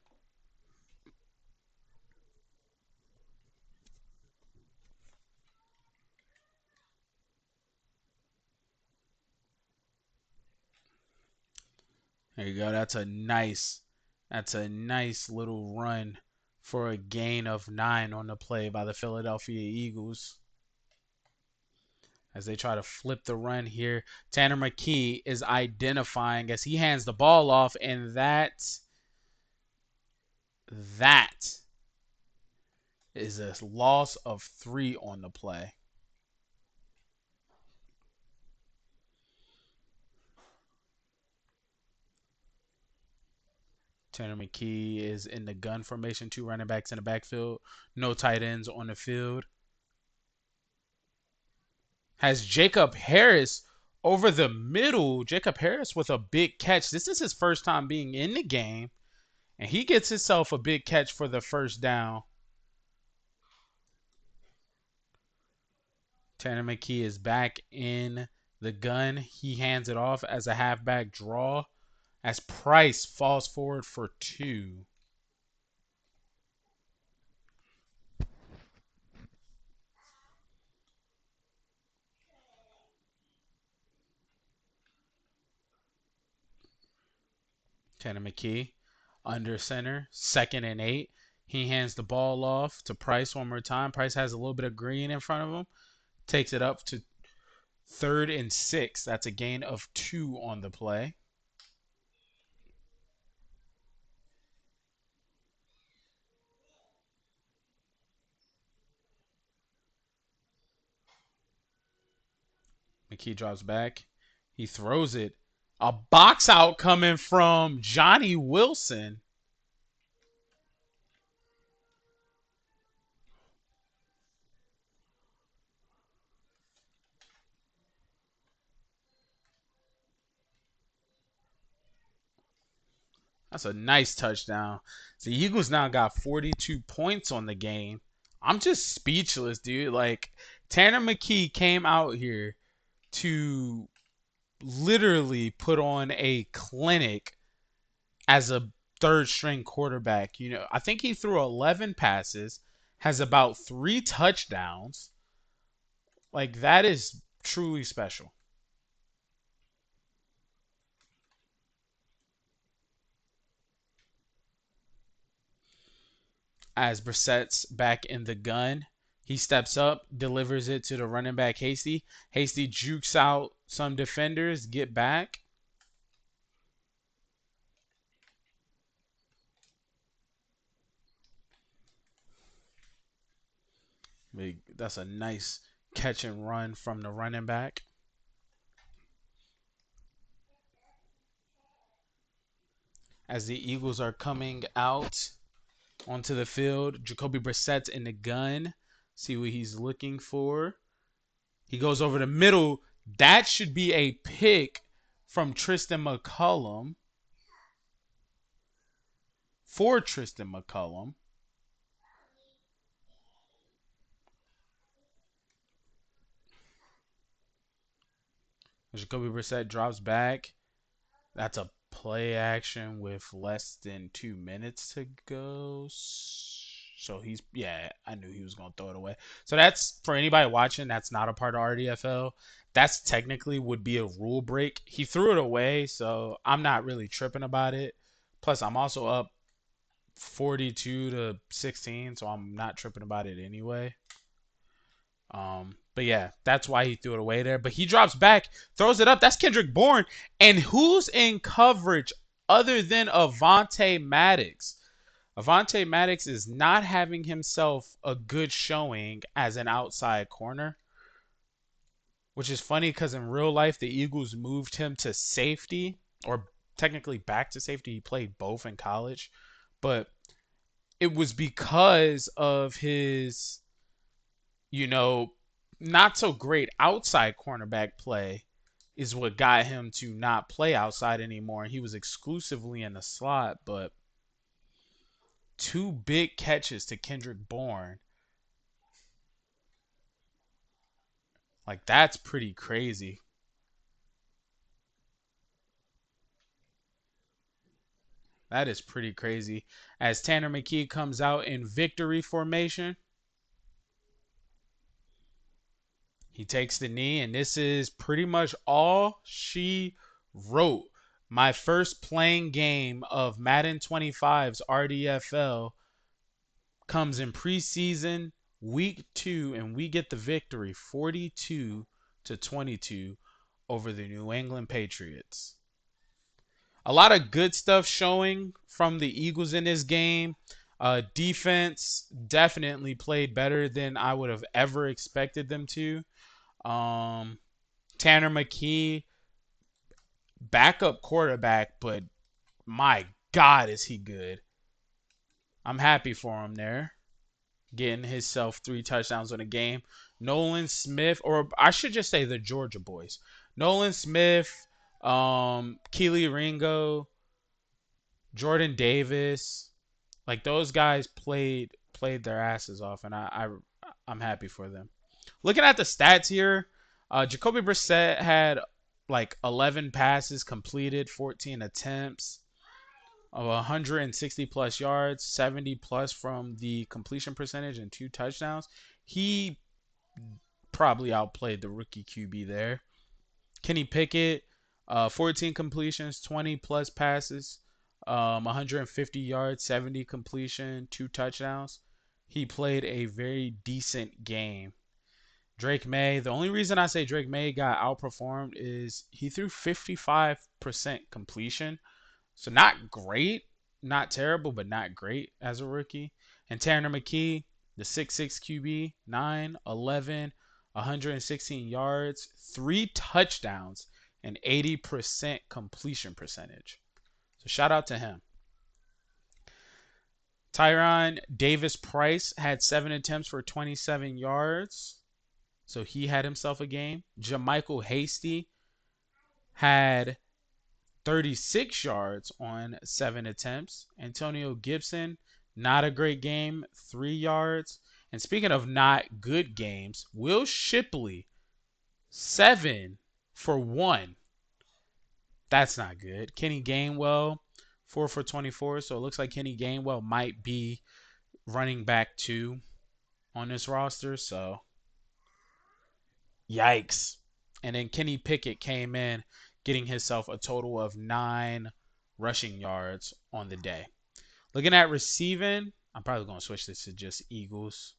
There you go. That's a nice little run for a gain of 9 on the play by the Philadelphia Eagles. As they try to flip the run here, Tanner McKee is identifying as he hands the ball off, and that is a loss of 3 on the play. Tanner McKee is in the gun formation, 2 running backs in the backfield, no tight ends on the field. Has Jacob Harris over the middle. Jacob Harris with a big catch. This is his first time being in the game, and he gets himself a big catch for the first down. Tanner McKee is back in the gun. He hands it off as a halfback draw as Price falls forward for 2. Tanner McKee under center, 2nd and 8. He hands the ball off to Price one more time. Price has a little bit of green in front of him. Takes it up to 3rd and 6. That's a gain of 2 on the play. McKee drops back. He throws it. A box out coming from Johnny Wilson. That's a nice touchdown. The Eagles now got 42 points on the game. I'm just speechless, dude. Like, Tanner McKee came out here to literally put on a clinic as a third string quarterback. I think he threw 11 passes, has about 3 touchdowns. Like, that is truly special. As Brissett's back in the gun, he steps up, delivers it to the running back Hasty. Hasty jukes out some defenders, get back. That's a nice catch and run from the running back. As the Eagles are coming out onto the field, Jacoby Brissett's in the gun. See what he's looking for. He goes over the middle. That should be a pick from Tristan McCullum. For Tristan McCullum. Jacoby Brissett drops back. That's a play action with less than 2 minutes to go. So I knew he was going to throw it away. So that's, for anybody watching, that's not a part of RDFL. That's technically would be a rule break. He threw it away, so I'm not really tripping about it. Plus, I'm also up 42-16, so I'm not tripping about it anyway. But yeah, that's why he threw it away there. But he drops back, throws it up. That's Kendrick Bourne. And who's in coverage other than Avonte Maddox? Avonte Maddox is not having himself a good showing as an outside corner. which is funny because in real life the Eagles moved him to safety, or technically back to safety. He played both in college, but it was because of his, you know, not so great outside cornerback play is what got him to not play outside anymore. He was exclusively in the slot, but two big catches to Kendrick Bourne, like that's pretty crazy. That is pretty crazy. As Tanner McKee comes out in victory formation, he takes the knee, and this is pretty much all she wrote. My first playing game of Madden 25's RDFL comes in preseason week 2, and we get the victory 42-22 over the New England Patriots. A lot of good stuff showing from the Eagles in this game. Defense definitely played better than I would have ever expected them to. Um, Tanner McKee, backup quarterback, but my God, is he good? I'm happy for him there, getting himself 3 touchdowns in a game. Nolan Smith, or I should just say the Georgia boys. Nolan Smith, Keely Ringo, Jordan Davis, like those guys played their asses off, and I'm happy for them. Looking at the stats here, Jacoby Brissett had like 11 passes completed, 14 attempts, of 160 plus yards, 70 plus from the completion percentage, and 2 touchdowns. He probably outplayed the rookie QB there. Kenny Pickett, 14 completions, 20 plus passes, 150 yards, 70 completion, 2 touchdowns. He played a very decent game. Drake May, the only reason I say Drake May got outperformed is he threw 55% completion. So not great, not terrible, but not great as a rookie. And Tanner McKee, the 6'6 QB, 9, 11, 116 yards, 3 touchdowns, and 80% completion percentage. So shout out to him. Tyron Davis Price had 7 attempts for 27 yards. So he had himself a game. Jamichael Hasty had 36 yards on 7 attempts. Antonio Gibson, not a great game, 3 yards. And speaking of not good games, Will Shipley, 7 for 1. That's not good. Kenny Gainwell, 4 for 24. So it looks like Kenny Gainwell might be running back 2 on this roster. So yikes. And then Kenny Pickett came in, getting himself a total of 9 rushing yards on the day. Looking at receiving, I'm probably going to switch this to just Eagles.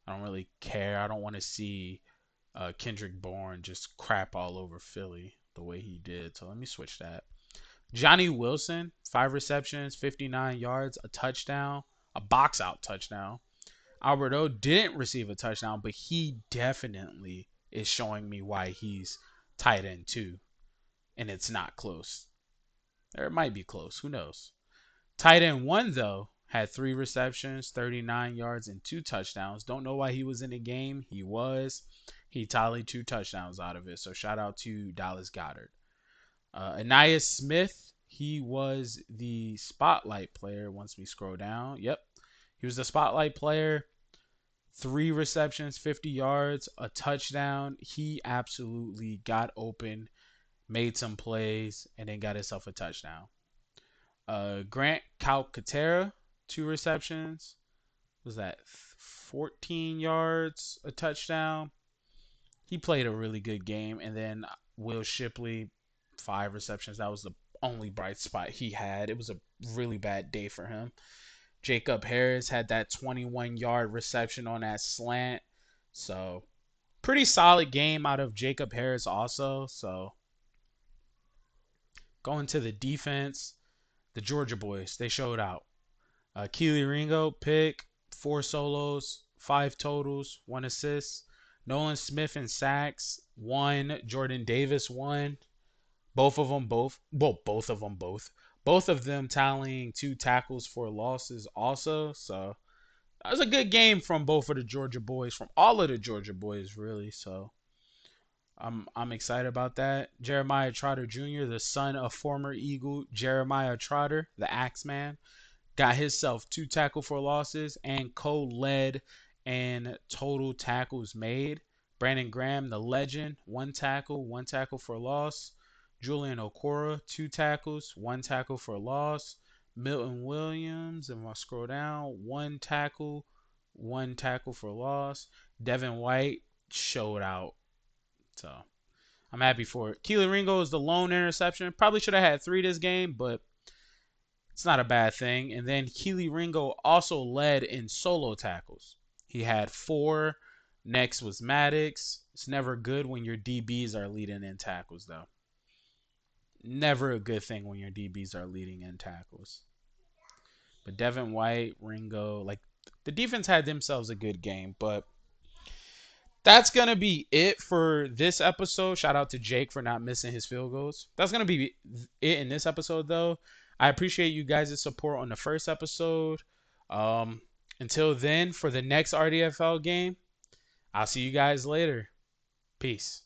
I don't really care. I don't want to see Kendrick Bourne just crap all over Philly the way he did. So let me switch that. Johnny Wilson, 5 receptions, 59 yards, a touchdown, a box out touchdown. Alberto didn't receive a touchdown, but he definitely is showing me why he's tight end 2. And it's not close. Or it might be close. Who knows? Tight end 1, though, had 3 receptions, 39 yards, and 2 touchdowns. Don't know why he was in the game. He was. He tallied 2 touchdowns out of it. So shout out to Dallas Goedert. Anais Smith, he was the spotlight player once we scroll down. Yep. He was the spotlight player. 3 receptions, 50 yards, a touchdown. He absolutely got open, made some plays, and then got himself a touchdown. Grant Calcaterra, 2 receptions. Was that 14 yards, a touchdown? He played a really good game. And then Will Shipley, 5 receptions. That was the only bright spot he had. It was a really bad day for him. Jacob Harris had that 21-yard reception on that slant. So pretty solid game out of Jacob Harris also. So going to the defense, the Georgia boys, they showed out. Keely Ringo, pick, 4 solos, 5 totals, 1 assist. Nolan Smith in sacks, One, Jordan Davis won. Both of them, both of them tallying 2 tackles for losses also. So that was a good game from both of the Georgia boys, from all of the Georgia boys, really. So I'm excited about that. Jeremiah Trotter Jr., the son of former Eagle Jeremiah Trotter, the Axeman, got himself 2 tackle for losses and co-led in total tackles made. Brandon Graham, the legend, 1 tackle for loss. Julian Okora, 2 tackles, 1 tackle for loss. Milton Williams, and I'll scroll down, 1 tackle, 1 tackle for loss. Devin White showed out. So I'm happy for it. Keely Ringo is the lone interception. Probably should have had 3 this game, but it's not a bad thing. And then Keely Ringo also led in solo tackles. He had 4. Next was Maddox. It's never good when your DBs are leading in tackles, though. Never a good thing when your DBs are leading in tackles. But Devin White, Ringo, like the defense had themselves a good game, but that's gonna be it for this episode. Shout out to Jake for not missing his field goals. That's gonna be it in this episode, though. I appreciate you guys' support on the first episode. Um, until then, for the next RDFL game, I'll see you guys later. Peace.